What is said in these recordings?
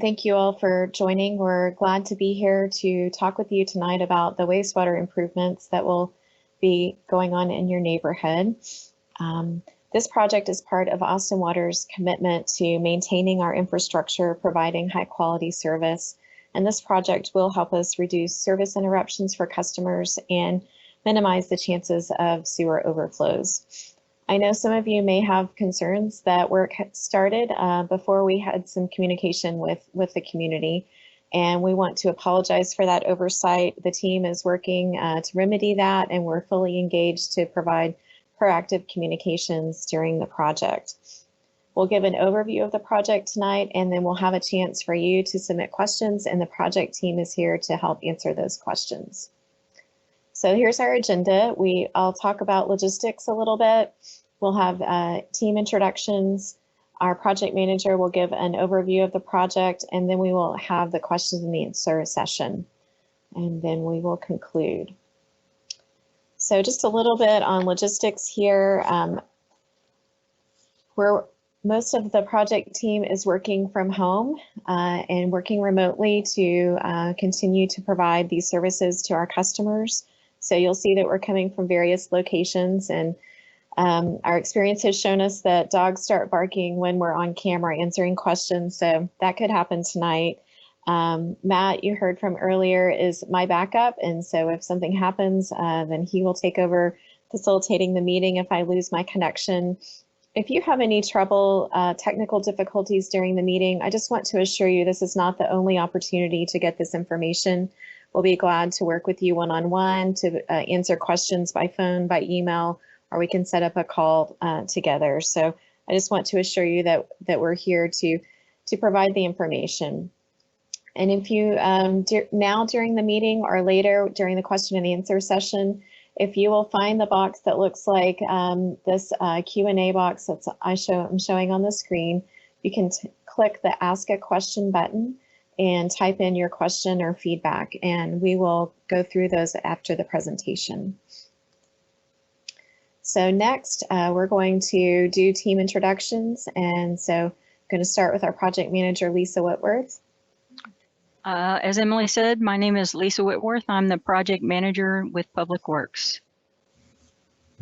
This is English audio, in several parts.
Thank you all for joining. We're glad to be here to talk with you tonight about the wastewater improvements that will be going on in your neighborhood. This project is part of Austin Water's commitment to maintaining our infrastructure, providing high quality service. And this project will help us reduce service interruptions for customers and minimize the chances of sewer overflows. I know some of you may have concerns that work had started before we had some communication with the community, and we want to apologize for that oversight. The team is working to remedy that, and we're fully engaged to provide proactive communications during the project. We'll give an overview of the project tonight, and then we'll have a chance for you to submit questions, and the project team is here to help answer those questions. So here's our agenda. I'll talk about logistics a little bit. We'll have team introductions. Our project manager will give an overview of the project, and then we will have the questions and answer session. And then we will conclude. So just a little bit on logistics here. Most of the project team is working from home and working remotely to continue to provide these services to our customers. So you'll see that we're coming from various locations, and our experience has shown us that dogs start barking when we're on camera answering questions, so that could happen tonight. Matt, you heard from earlier, is my backup, and so if something happens, then he will take over facilitating the meeting if I lose my connection. If you have any trouble, technical difficulties during the meeting, I just want to assure you this is not the only opportunity to get this information. We'll be glad to work with you one-on-one to answer questions by phone, by email, or we can set up a call together. So I just want to assure you that we're here to provide the information. And if you, now during the meeting or later during the question and answer session, if you will find the box that looks like this Q&A box I'm showing on the screen, you can click the Ask a Question button and type in your question or feedback, and we will go through those after the presentation. So next, we're going to do team introductions, and so I'm going to start with our project manager, Lisa Whitworth. As Emily said, my name is Lisa Whitworth. I'm the project manager with Public Works.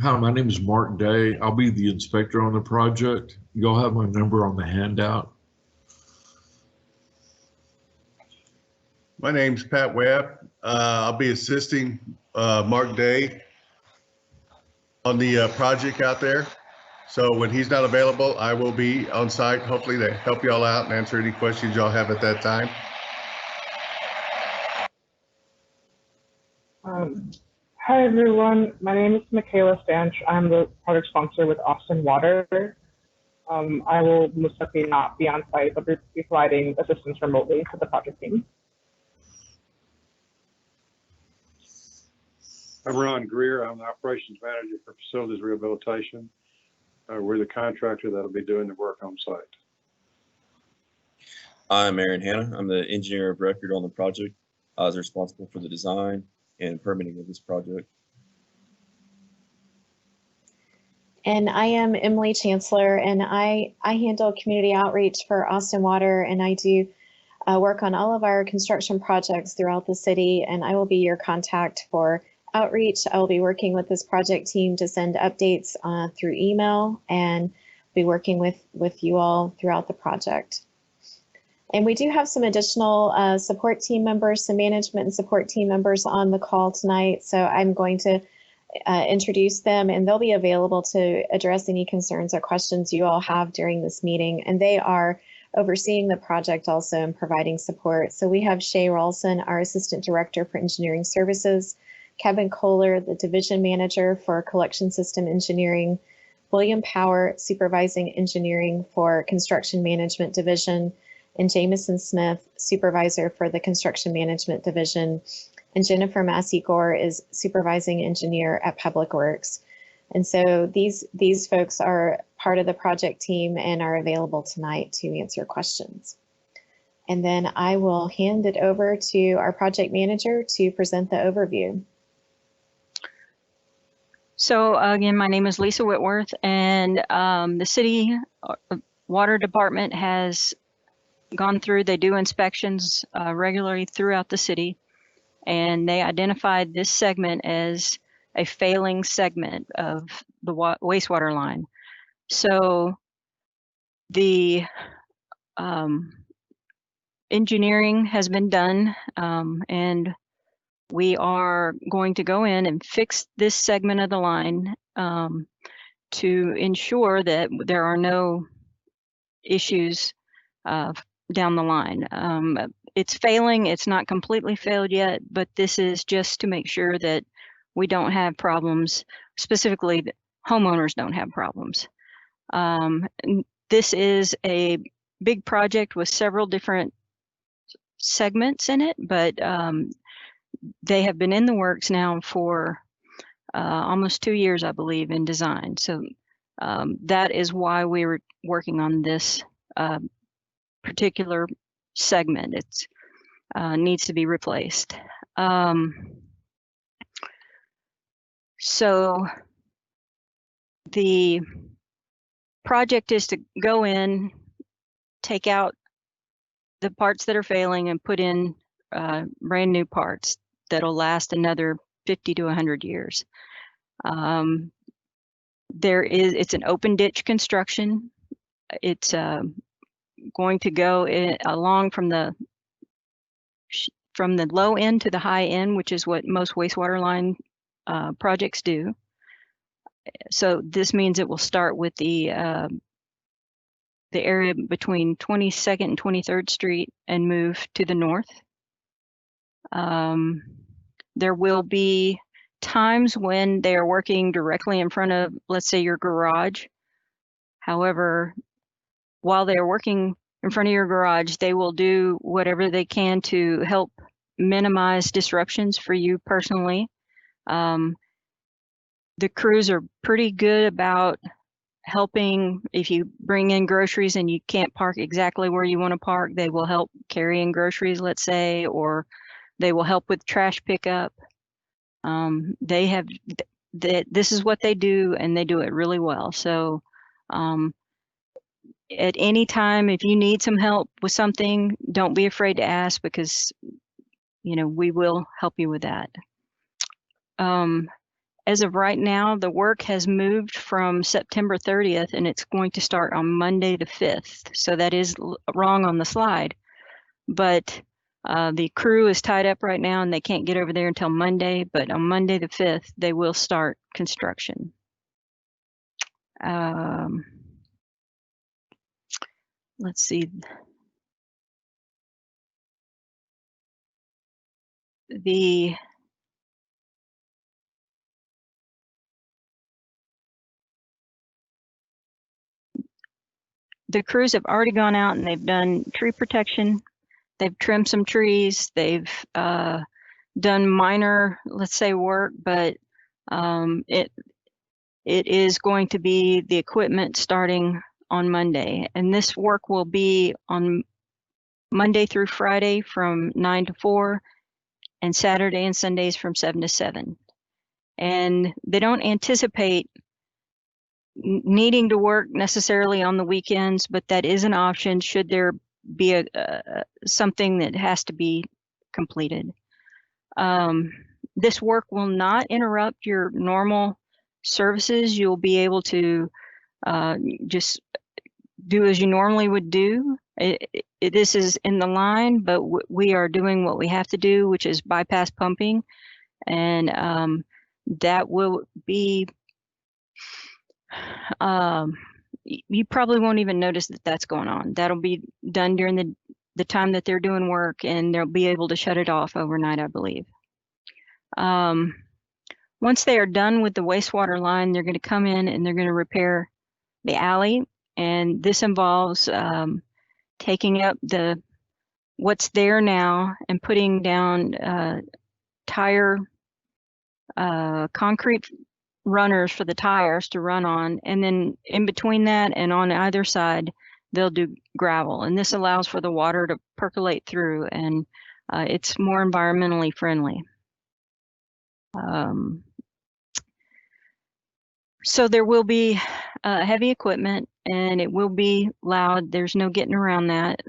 Hi, my name is Mark Day. I'll be the inspector on the project. You'll have my number on the handout. My name's Pat Webb. I'll be assisting Mark Day on the project out there. So when he's not available, I will be on site, hopefully to help y'all out and answer any questions y'all have at that time. Hi everyone, my name is Michaela Stanch. I'm the project sponsor with Austin Water. I will most likely not be on site, but be providing assistance remotely to the project team. I'm Ron Greer. I'm the operations manager for facilities rehabilitation. We're the contractor that'll be doing the work on site. I'm Aaron Hanna. I'm the engineer of record on the project. I was responsible for the design and permitting of this project. And I am Emily Chancellor, and I handle community outreach for Austin Water, and I do work on all of our construction projects throughout the city, and I will be your contact for outreach. I will be working with this project team to send updates through email and be working with you all throughout the project. And we do have some additional support team members, some management and support team members on the call tonight. So I'm going to introduce them, and they'll be available to address any concerns or questions you all have during this meeting. And they are overseeing the project also and providing support. So we have Shay Rawlson, our Assistant Director for Engineering Services, Kevin Kohler, the Division Manager for Collection System Engineering, William Power, Supervising Engineering for Construction Management Division, and Jameson Smith, Supervisor for the Construction Management Division, and Jennifer Massey-Gore is Supervising Engineer at Public Works. And so these folks are part of the project team and are available tonight to answer questions. And then I will hand it over to our project manager to present the overview. So again, my name is Lisa Whitworth, and the city water department has gone through, they do inspections regularly throughout the city, and they identified this segment as a failing segment of the wastewater line. So the engineering has been done, and we are going to go in and fix this segment of the line to ensure that there are no issues down the line. It's failing, it's not completely failed yet, but this is just to make sure that we don't have problems, specifically that homeowners don't have problems. This is a big project with several different segments in it, but they have been in the works now for almost 2 years, I believe, in design. So that is why we were working on this particular segment. It's needs to be replaced. So the project is to go in, take out the parts that are failing and put in brand new parts that'll last another 50 to 100 years. It's an open ditch construction. It's going to go along from the low end to the high end, which is what most wastewater line projects do. So this means it will start with the area between 22nd and 23rd Street and move to the north. There will be times when they are working directly in front of, let's say, your garage. However, while they are working in front of your garage, they will do whatever they can to help minimize disruptions for you personally. The crews are pretty good about helping. If you bring in groceries and you can't park exactly where you want to park, they will help carry in groceries, let's say, or they will help with trash pickup. This is what they do, and they do it really well. So at any time, if you need some help with something, don't be afraid to ask, because we will help you with that. As of right now, the work has moved from September 30th, and it's going to start on Monday the 5th. So that is wrong on the slide, but the crew is tied up right now and they can't get over there until Monday, but on Monday the 5th, they will start construction. Let's see. The crews have already gone out and they've done tree protection. They've trimmed some trees. They've done minor, let's say, work, but it is going to be the equipment starting on Monday. And this work will be on Monday through Friday from 9 to 4 and Saturday and Sundays from 7 to 7. And they don't anticipate needing to work necessarily on the weekends, but that is an option should there be something that has to be completed. This work will not interrupt your normal services. You'll be able to just do as you normally would do. This is in the line, but we are doing what we have to do, which is bypass pumping, and that will be you probably won't even notice that that's going on. That'll be done during the time that they're doing work, and they'll be able to shut it off overnight, I believe. Once they are done with the wastewater line, they're going to come in and they're going to repair the alley, and this involves taking up what's there now and putting down concrete runners for the tires to run on, and then in between that and on either side they'll do gravel, and this allows for the water to percolate through, and it's more environmentally friendly. So there will be heavy equipment, and it will be loud. There's no getting around that.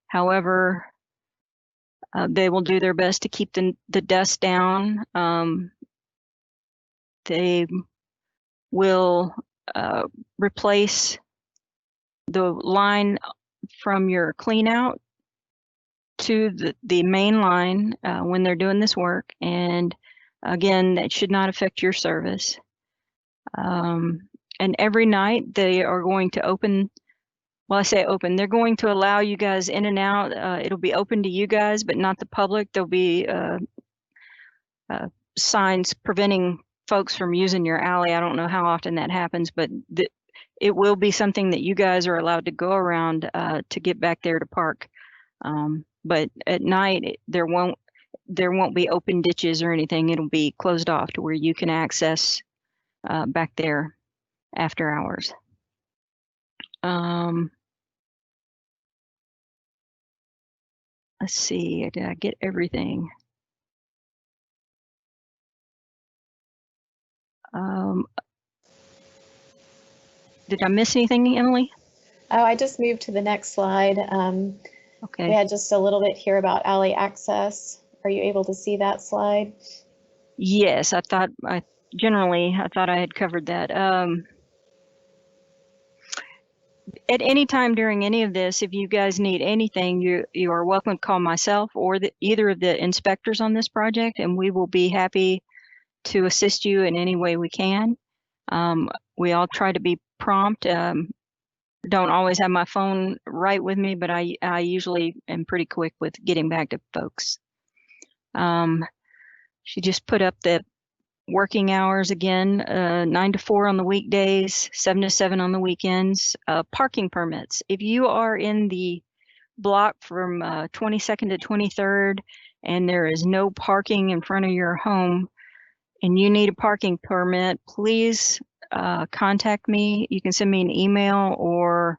However, they will do their best to keep the dust down. They will replace the line from your clean out to the main line when they're doing this work. And again, that should not affect your service. And every night they are going to open, well, I say open, they're going to allow you guys in and out. It'll be open to you guys, but not the public. There'll be signs preventing folks from using your alley. I don't know how often that happens, but it will be something that you guys are allowed to go around to get back there to park. But at night, there won't be open ditches or anything. It'll be closed off to where you can access back there after hours. Let's see, did I get everything? Did I miss anything, Emily? Oh, I just moved to the next slide. Okay. We had just a little bit here about alley access. Are you able to see that slide? Yes, I thought I had covered that. At any time during any of this, if you guys need anything, you are welcome to call myself or either of the inspectors on this project, and we will be happy to assist you in any way we can. We all try to be prompt. Don't always have my phone right with me, but I usually am pretty quick with getting back to folks. She just put up the working hours again, 9 to 4 on the weekdays, 7 to 7 on the weekends. Parking permits. If you are in the block from 22nd to 23rd and there is no parking in front of your home and you need a parking permit, please contact me. You can send me an email or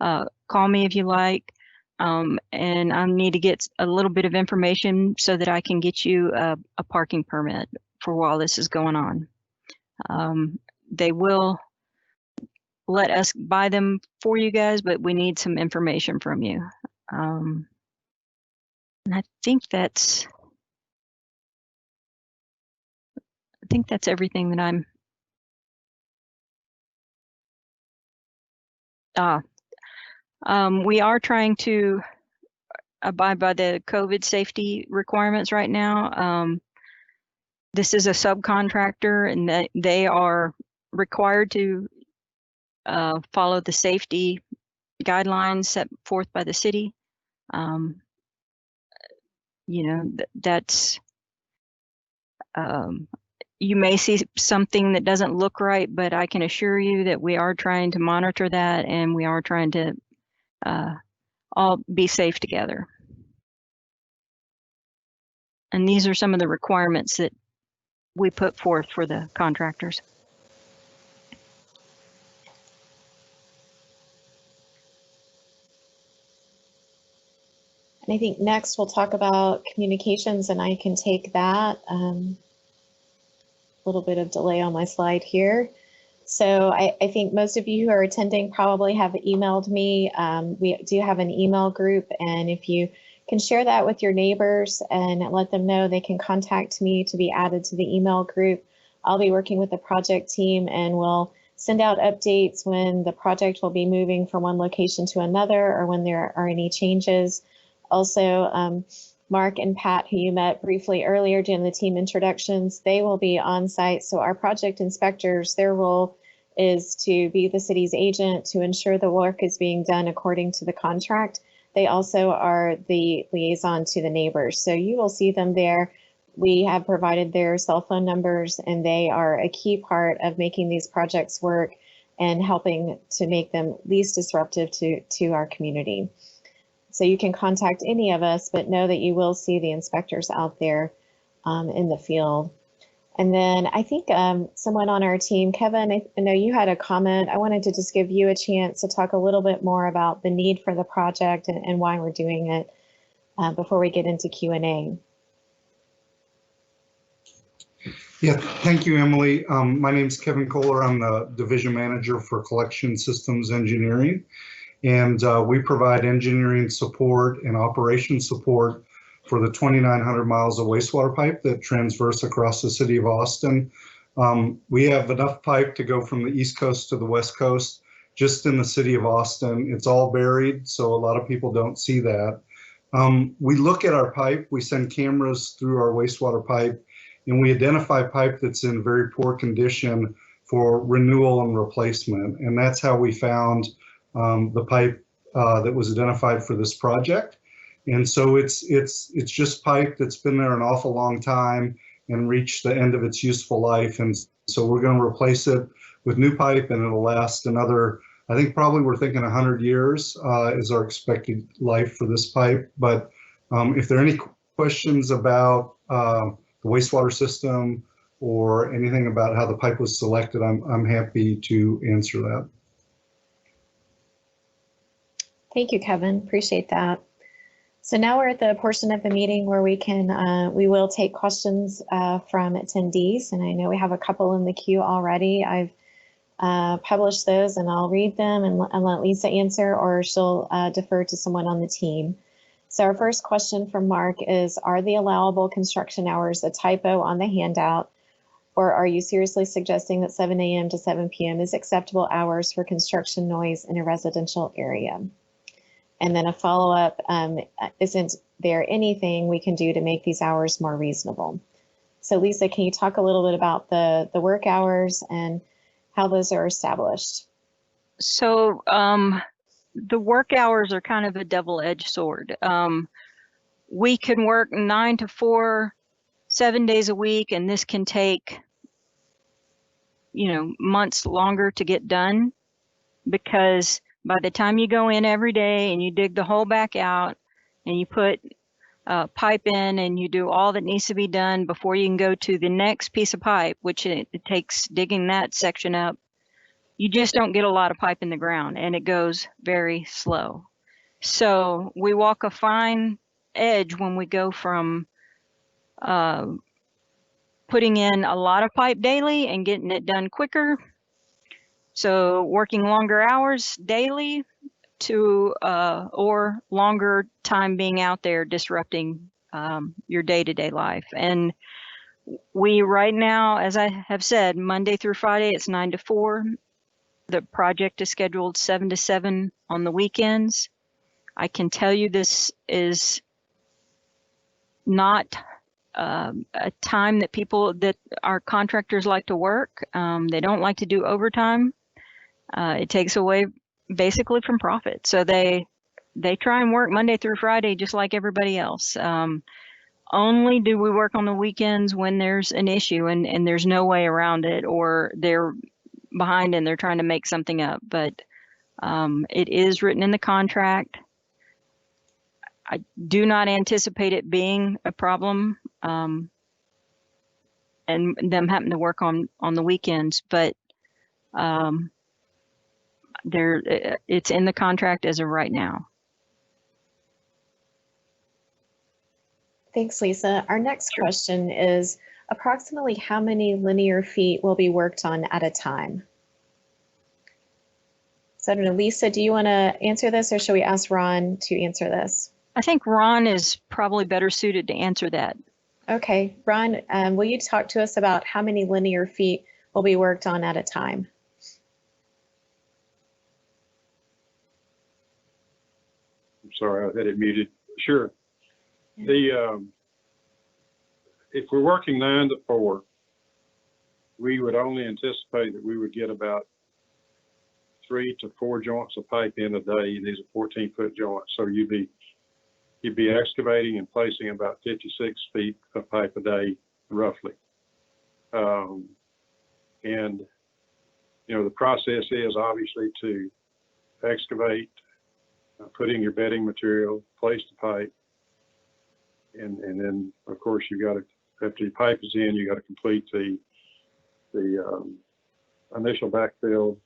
call me if you like. And I need to get a little bit of information so that I can get you a parking permit for while this is going on. They will let us buy them for you guys, but we need some information from you. And I think that's everything that I'm. We are trying to abide by the COVID safety requirements right now. This is a subcontractor, and they are required to follow the safety guidelines set forth by the city. You know, that's you may see something that doesn't look right, but I can assure you that we are trying to monitor that, and we are trying to all be safe together. And these are some of the requirements that we put forth for the contractors. And I think next we'll talk about communications, and I can take that. A little bit of delay on my slide here. So I think most of you who are attending probably have emailed me. We do have an email group, and if you can share that with your neighbors and let them know, they can contact me to be added to the email group. I'll be working with the project team, and we'll send out updates when the project will be moving from one location to another or when there are any changes. Also, Mark and Pat, who you met briefly earlier during the team introductions, they will be on site. So our project inspectors, their role is to be the city's agent to ensure the work is being done according to the contract. They also are the liaison to the neighbors. So you will see them there. We have provided their cell phone numbers, and they are a key part of making these projects work and helping to make them least disruptive to our community. So you can contact any of us, but know that you will see the inspectors out there in the field. And then I think someone on our team, Kevin, I know you had a comment. I wanted to just give you a chance to talk a little bit more about the need for the project and why we're doing it before we get into Q&A. Yeah, thank you, Emily. My name is Kevin Kohler. I'm the Division Manager for Collection Systems Engineering. And we provide engineering support and operation support for the 2,900 miles of wastewater pipe that transverse across the city of Austin. We have enough pipe to go from the East Coast to the West Coast just in the city of Austin. It's all buried, so a lot of people don't see that. We look at our pipe, we send cameras through our wastewater pipe, and we identify pipe that's in very poor condition for renewal and replacement. And that's how we found the pipe that was identified for this project. And so it's just pipe that's been there an awful long time and reached the end of its useful life. And so we're going to replace it with new pipe, and it'll last another, I think probably we're thinking 100 years is our expected life for this pipe. But if there are any questions about the wastewater system or anything about how the pipe was selected, I'm happy to answer that. Thank you, Kevin. Appreciate that. So now we're at the portion of the meeting where we will take questions from attendees, and I know we have a couple in the queue already. I've published those, and I'll read them and let Lisa answer, or she'll defer to someone on the team. So our first question from Mark is, are the allowable construction hours a typo on the handout, or are you seriously suggesting that 7 a.m. to 7 p.m. is acceptable hours for construction noise in a residential area? And then a follow-up, isn't there anything we can do to make these hours more reasonable? So Lisa, can you talk a little bit about the work hours and how those are established? So the work hours are kind of a double-edged sword. We can work 9 to 4, 7 days a week, and this can take, months longer to get done, because by the time you go in every day and you dig the hole back out and you put pipe in and you do all that needs to be done before you can go to the next piece of pipe, which it takes digging that section up, you just don't get a lot of pipe in the ground, and it goes very slow. So we walk a fine edge when we go from putting in a lot of pipe daily and getting it done quicker. So working longer hours daily to or longer time being out there disrupting your day-to-day life. And we right now, as I have said, Monday through Friday, it's 9 to 4. The project is scheduled 7 to 7 on the weekends. I can tell you this is not a time that our contractors like to work. They don't like to do overtime. It takes away basically from profit. So they try and work Monday through Friday just like everybody else. Only do we work on the weekends when there's an issue and there's no way around it, or they're behind and they're trying to make something up. But it is written in the contract. I do not anticipate it being a problem and them having to work on the weekends, but it's in the contract as of right now. Thanks, Lisa. Our next question is, approximately how many linear feet will be worked on at a time? So I don't know, Lisa, do you want to answer this, or should we ask Ron to answer this? I think Ron is probably better suited to answer that. Okay, Ron, will you talk to us about how many linear feet will be worked on at a time? I'm sorry, I had it muted. Sure. If we're working 9 to 4, we would only anticipate that we would get about 3 to 4 joints of pipe in a day. These are 14-foot joints, so you'd be excavating and placing about 56 feet of pipe a day, roughly. And the process is obviously to excavate, put in your bedding material, place the pipe, and then of course you got to, after your pipe is in, you got to complete the initial backfill,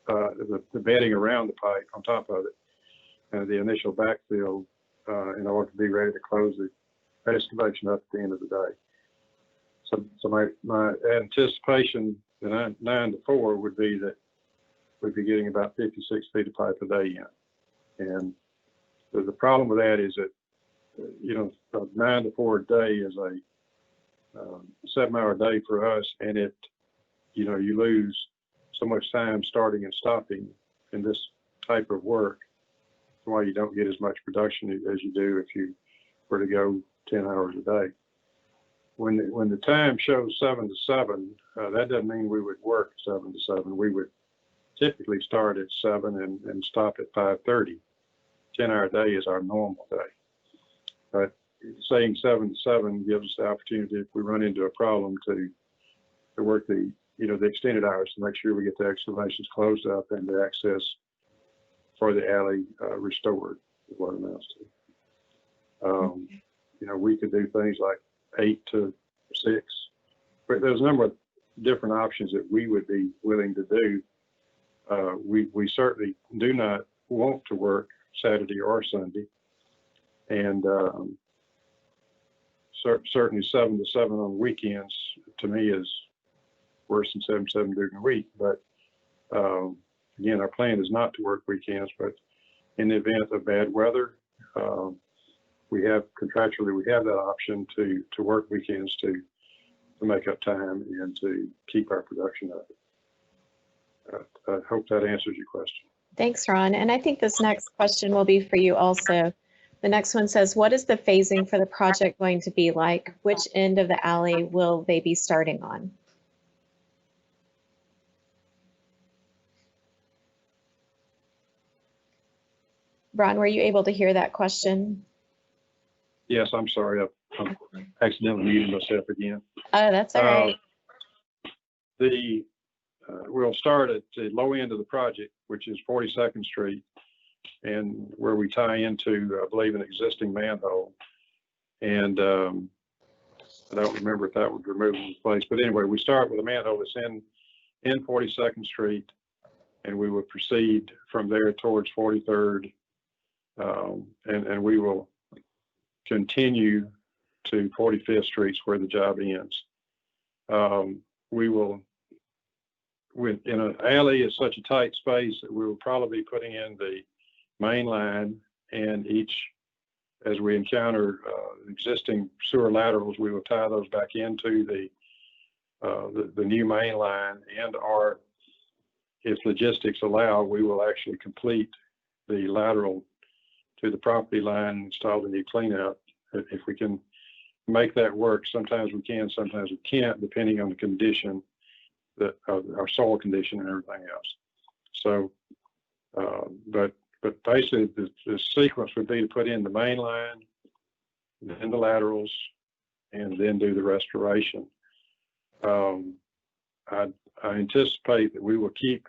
the bedding around the pipe on top of it, and the initial backfill in order to be ready to close the excavation up at the end of the day. So my anticipation, the 9 to 4 would be that we'd be getting about 56 feet of pipe a day in. And the problem with that is that, you know, a 9 to 4 a day is a 7-hour day for us, and it, you know, you lose so much time starting and stopping in this type of work. That's why you don't get as much production as you do if you were to go 10 hours a day. When the time shows 7 to 7, that doesn't mean we would work 7 to 7. We would typically start at 7 and stop at 5:30. 10-hour day is our normal day. But saying 7 to 7 gives us the opportunity, if we run into a problem, to work the, you know, the extended hours to make sure we get the excavations closed up and the access for the alley restored, is what it amounts to. You know, we could do things like 8 to 6, but there's a number of different options that we would be willing to do. We certainly do not want to work Saturday or Sunday, and certainly 7 to 7 on weekends to me is worse than 7 to 7 during the week. But again, our plan is not to work weekends, but in the event of bad weather, we have contractually, we have that option to work weekends to make up time and to keep our production up. I hope that answers your question. Thanks, Ron. And I think this next question will be for you also. The next one says, what is the phasing for the project going to be like? Which end of the alley will they be starting on? Ron, were you able to hear that question? Yes, I'm sorry. I accidentally muted myself again. Oh, that's all right. We'll start at the low end of the project, which is 42nd Street, and where we tie into, I believe, an existing manhole. And I don't remember if that would remove in place, but anyway, we start with a manhole that's in 42nd Street, and we will proceed from there towards 43rd, and we will continue to 45th Street where the job ends. We will, in an alley is such a tight space that we will probably be putting in the main line, and as we encounter existing sewer laterals, we will tie those back into the new main line, and or if logistics allow, we will actually complete the lateral to the property line and install the new cleanout. If we can make that work, sometimes we can, sometimes we can't, depending on the condition, our soil condition and everything else. So, but basically the sequence would be to put in the main line, then the laterals, and then do the restoration. I anticipate that we will keep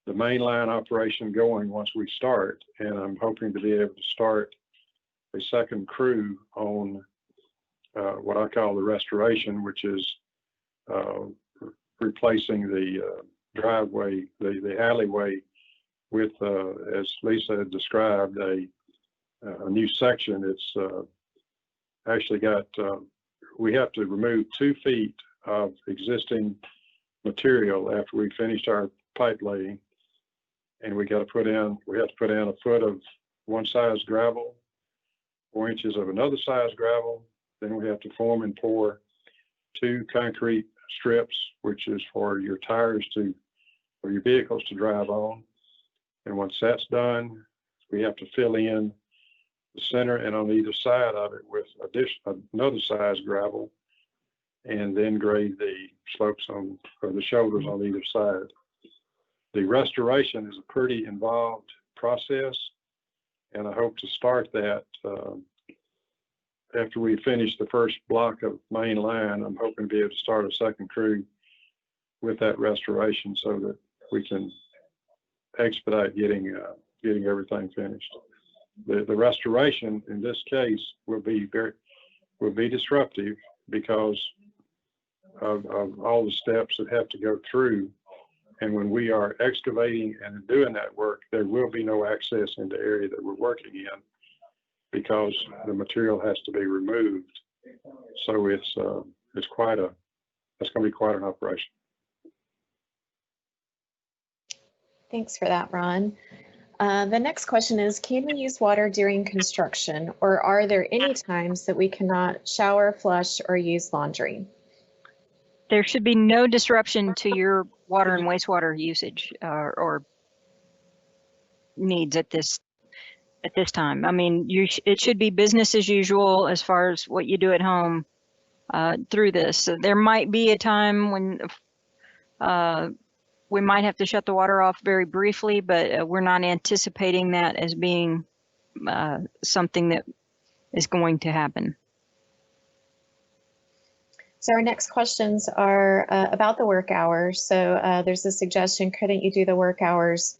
the main line operation going once we start, and I'm hoping to be able to start a second crew on what I call the restoration, which is replacing the driveway, the alleyway with, as Lisa had described, a new section. It's actually got, we have to remove 2 feet of existing material after we finished our pipe laying, and we have to put in a foot of one size gravel, 4 inches of another size gravel. Then we have to form and pour 2 concrete strips, which is for your tires for your vehicles to drive on. And once that's done, we have to fill in the center and on either side of it with another size gravel, and then grade the slopes or the shoulders on either side. The restoration is a pretty involved process, and I hope to start that after we finish the first block of main line. I'm hoping to be able to start a second crew with that restoration so that we can expedite getting everything finished. The restoration in this case will be disruptive because of all the steps that have to go through. And when we are excavating and doing that work, there will be no access into the area that we're working in because the material has to be removed. So it's that's going to be quite an operation. Thanks for that, Ron. The next question is, can we use water during construction, or are there any times that we cannot shower, flush, or use laundry? There should be no disruption to your water and wastewater usage or needs at this time. I mean, it should be business as usual as far as what you do at home through this. So there might be a time when we might have to shut the water off very briefly, but we're not anticipating that as being something that is going to happen. So our next questions are about the work hours. So there's a suggestion, couldn't you do the work hours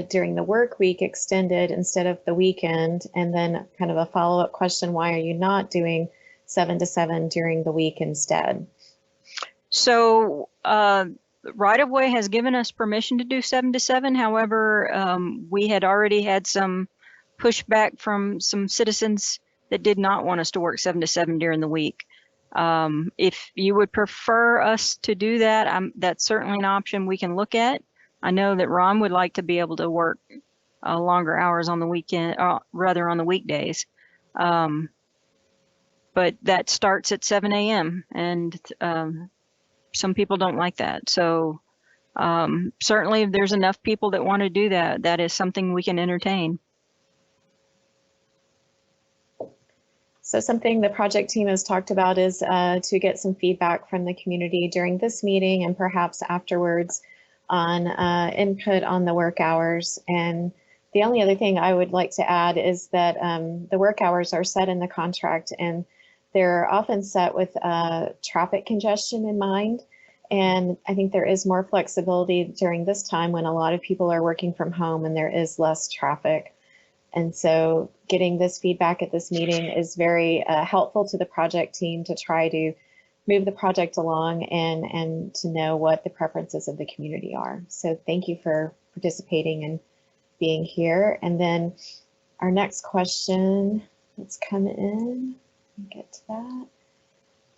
during the work week extended instead of the weekend? And then kind of a follow-up question, why are you not doing 7 to 7 during the week instead? So right of way has given us permission to do 7 to 7. However, we had already had some pushback from some citizens that did not want us to work 7 to 7 during the week. If you would prefer us to do that, that's certainly an option we can look at. I know that Ron would like to be able to work longer hours on the weekend, rather on the weekdays. But that starts at 7 a.m. and some people don't like that. So certainly if there's enough people that want to do that, that is something we can entertain. So something the project team has talked about is to get some feedback from the community during this meeting and perhaps afterwards on input on the work hours. And the only other thing I would like to add is that the work hours are set in the contract, and they're often set with traffic congestion in mind. And I think there is more flexibility during this time when a lot of people are working from home and there is less traffic. And so getting this feedback at this meeting is very helpful to the project team to try to move the project along and to know what the preferences of the community are. So thank you for participating and being here. And then our next question that's come in, get to that.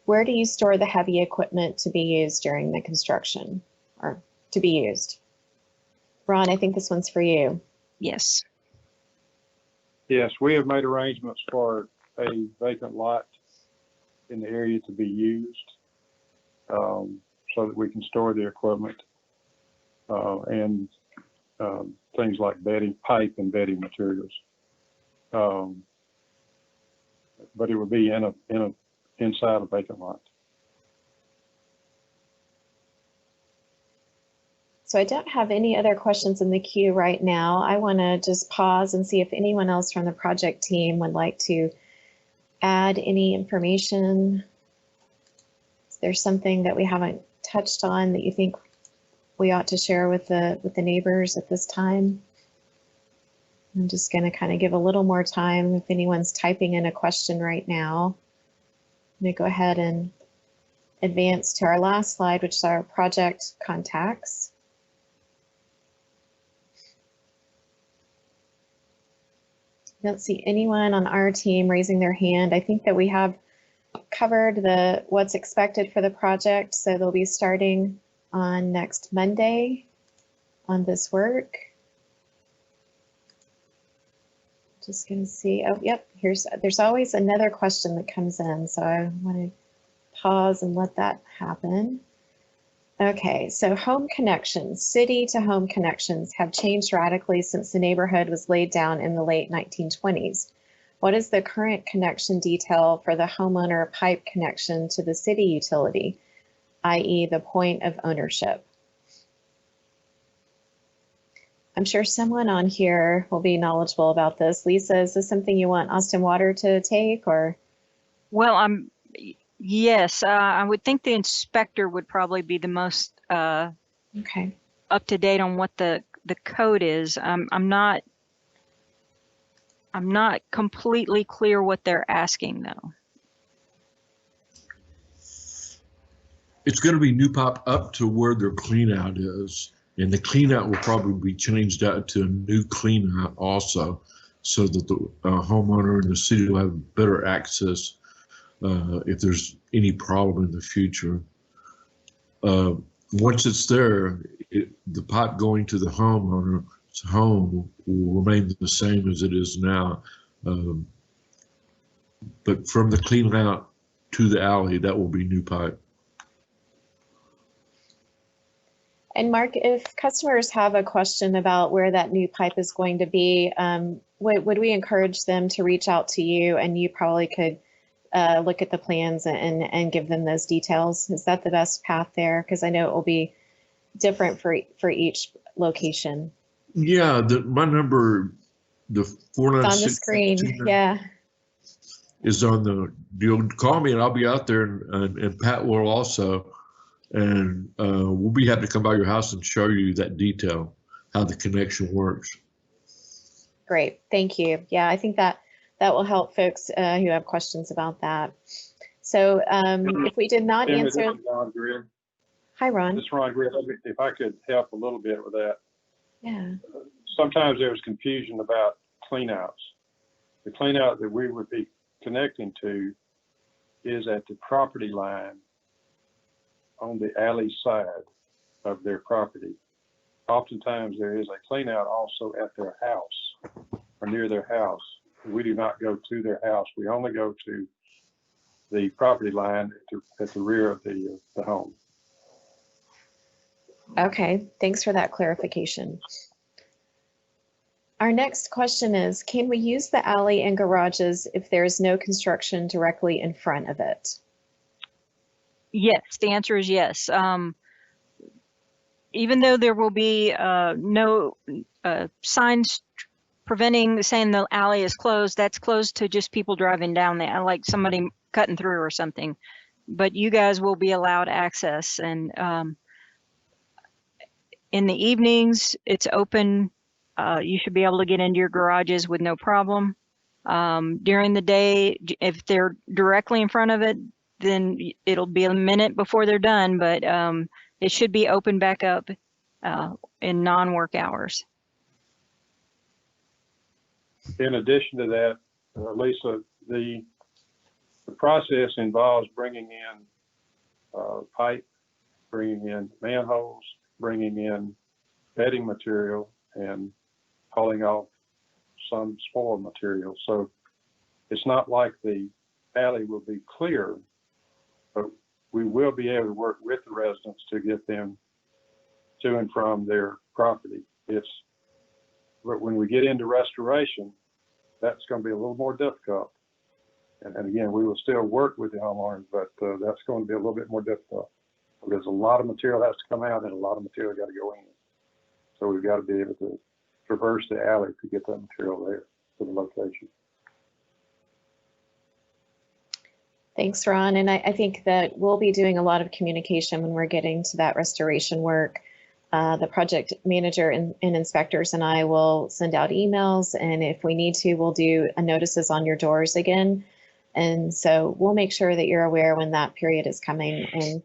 Where do you store the heavy equipment to be used during the construction, or to be used? Ron, I think this one's for you. Yes. Yes, we have made arrangements for a vacant lot in the area to be used so that we can store the equipment and things like bedding, pipe and bedding materials. But it would be inside a vacant lot. So I don't have any other questions in the queue right now. I want to just pause and see if anyone else from the project team would like to add any information. Is there something that we haven't touched on that you think we ought to share with the neighbors at this time? I'm just going to kind of give a little more time if anyone's typing in a question right now. I'm going to go ahead and advance to our last slide, which is our project contacts. I don't see anyone on our team raising their hand. I think that we have covered what's expected for the project. So they'll be starting on next Monday on this work. Just gonna see, oh, yep, there's always another question that comes in. So I want to pause and let that happen. Okay, so home connections, city to home connections have changed radically since the neighborhood was laid down in the late 1920s. What is the current connection detail for the homeowner pipe connection to the city utility, i.e. the point of ownership? I'm sure someone on here will be knowledgeable about this. Lisa, is this something you want Austin Water to take, or? Well, yes, I would think the inspector would probably be the most okay, up to date on what the code is. I'm not completely clear what they're asking though. It's going to be new pipe up to where their clean out is. And the clean out will probably be changed out to a new clean out also, so that the homeowner and the city will have better access if there's any problem in the future. Once it's there, the pipe going to the homeowner's home will remain the same as it is now. But from the clean out to the alley, that will be new pipe. And Mark, if customers have a question about where that new pipe is going to be, would we encourage them to reach out to you, and you probably could look at the plans and give them those details? Is that the best path there? Because I know it will be different for each location. Yeah, my number, the 496. It's on the screen, yeah. Is on the, you'll call me and I'll be out there, and Pat will also. And we'll be happy to come by your house and show you that detail, how the connection works. Great, thank you. Yeah, I think that will help folks who have questions about that. So if we did not answer. Hi, Ron. This is Ron Grid. If I could help a little bit with that. Yeah. Sometimes there's confusion about cleanouts. The cleanout that we would be connecting to is at the property line on the alley side of their property. Oftentimes there is a cleanout also at their house or near their house. We do not go to their house. We only go to the property line at the rear of the home. Okay, thanks for that clarification. Our next question is, can we use the alley and garages if there is no construction directly in front of it? Yes, the answer is yes. Even though there will be no signs preventing saying the alley is closed, that's closed to just people driving down there, like somebody cutting through or something. But you guys will be allowed access, and in the evenings, it's open. You should be able to get into your garages with no problem. During the day, if they're directly in front of it, then it'll be a minute before they're done, but it should be open back up in non-work hours. In addition to that, Lisa, the process involves bringing in pipe, bringing in manholes, bringing in bedding material, and hauling off some spoil material. So it's not like the alley will be clear, but we will be able to work with the residents to get them to and from their property. But when we get into restoration, that's going to be a little more difficult. And again, we will still work with the homeowners, but that's going to be a little bit more difficult because a lot of material has to come out and a lot of material got to go in. So we've got to be able to traverse the alley to get that material there to the location. Thanks, Ron. And I think that we'll be doing a lot of communication when we're getting to that restoration work. The project manager and inspectors and I will send out emails, and if we need to, we'll do notices on your doors again. And so we'll make sure that you're aware when that period is coming, and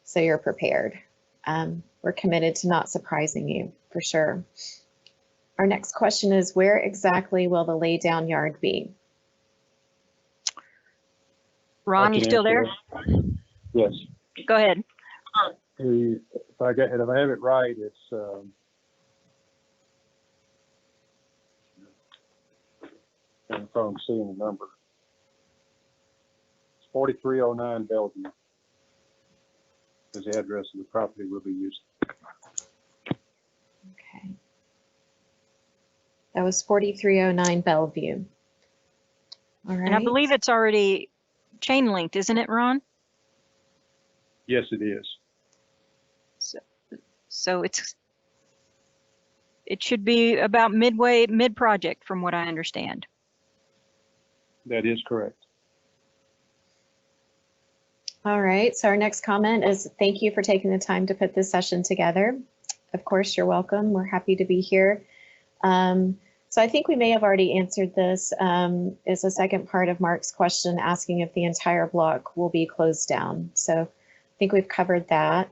so you're prepared. We're committed to not surprising you, for sure. Our next question is, where exactly will the lay down yard be? Ron, you still there? Yes. Go ahead. If I have it right, it's I'm from seeing the number. It's 4309 Bellvue is the address of the property we'll be using. Okay. That was 4309 Bellvue. All right. And I believe it's already chain linked, isn't it, Ron? Yes, it is. So it should be about mid-project from what I understand. That is correct. All right, so our next comment is, thank you for taking the time to put this session together. Of course, you're welcome. We're happy to be here. So I think we may have already answered this. Is a second part of Mark's question asking if the entire block will be closed down. So I think we've covered that.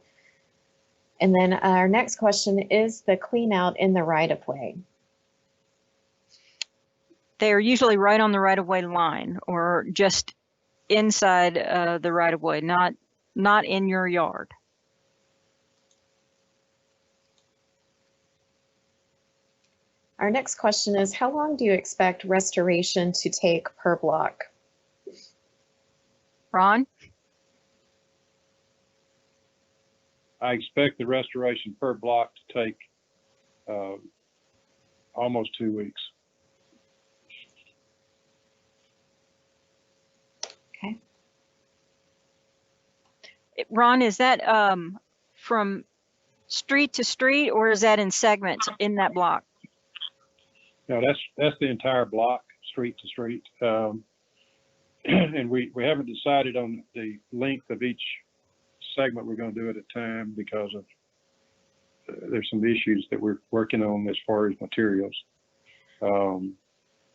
And then our next question is the clean out in the right-of-way. They're usually right on the right-of-way line, or just inside the right of way, not in your yard. Our next question is, how long do you expect restoration to take per block? Ron? I expect the restoration per block to take almost 2 weeks. Okay. Ron, is that from street to street, or is that in segments in that block? No, that's the entire block, street to street. And we haven't decided on the length of each segment we're going to do at a time because of there's some issues that we're working on as far as materials.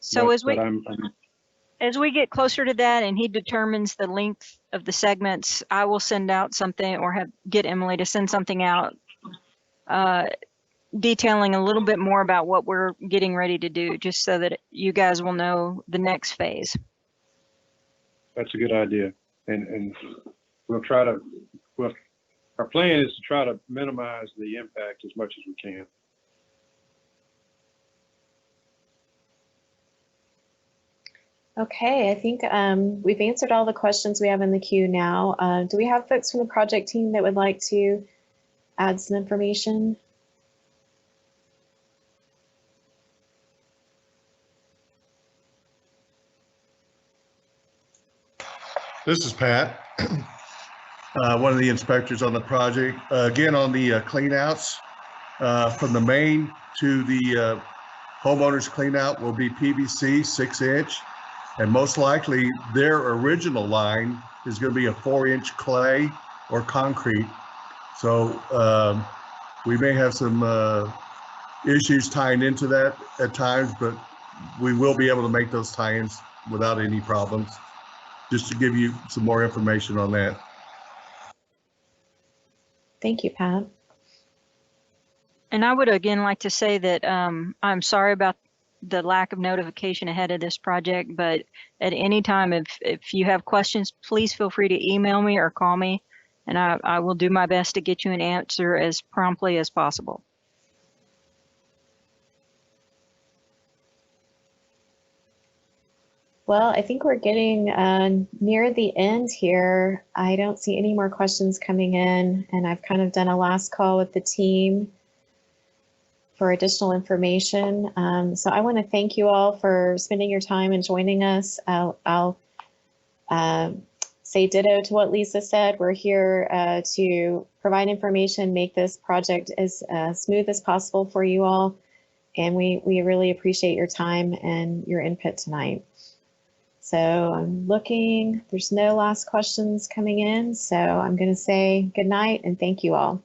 So as we get closer to that and he determines the length of the segments, I will send out something or get Emily to send something out detailing a little bit more about what we're getting ready to do, just so that you guys will know the next phase. That's a good idea. And we'll try to, our plan is to try to minimize the impact as much as we can. Okay, I think we've answered all the questions we have in the queue now. Do we have folks from the project team that would like to add some information? This is Pat, one of the inspectors on the project. Again, on the clean outs, from the main to the homeowners clean out will be PVC 6-inch. And most likely their original line is going to be a 4-inch clay or concrete. So we may have some issues tying into that at times, but we will be able to make those tie-ins without any problems. Just to give you some more information on that. Thank you, Pat. And I would again like to say that I'm sorry about the lack of notification ahead of this project, but at any time, if you have questions, please feel free to email me or call me, and I will do my best to get you an answer as promptly as possible. Well, I think we're getting near the end here. I don't see any more questions coming in, and I've kind of done a last call with the team for additional information. So I want to thank you all for spending your time and joining us. I'll say ditto to what Lisa said. We're here to provide information, make this project as smooth as possible for you all. And we really appreciate your time and your input tonight. So I'm looking, there's no last questions coming in. So I'm going to say good night and thank you all.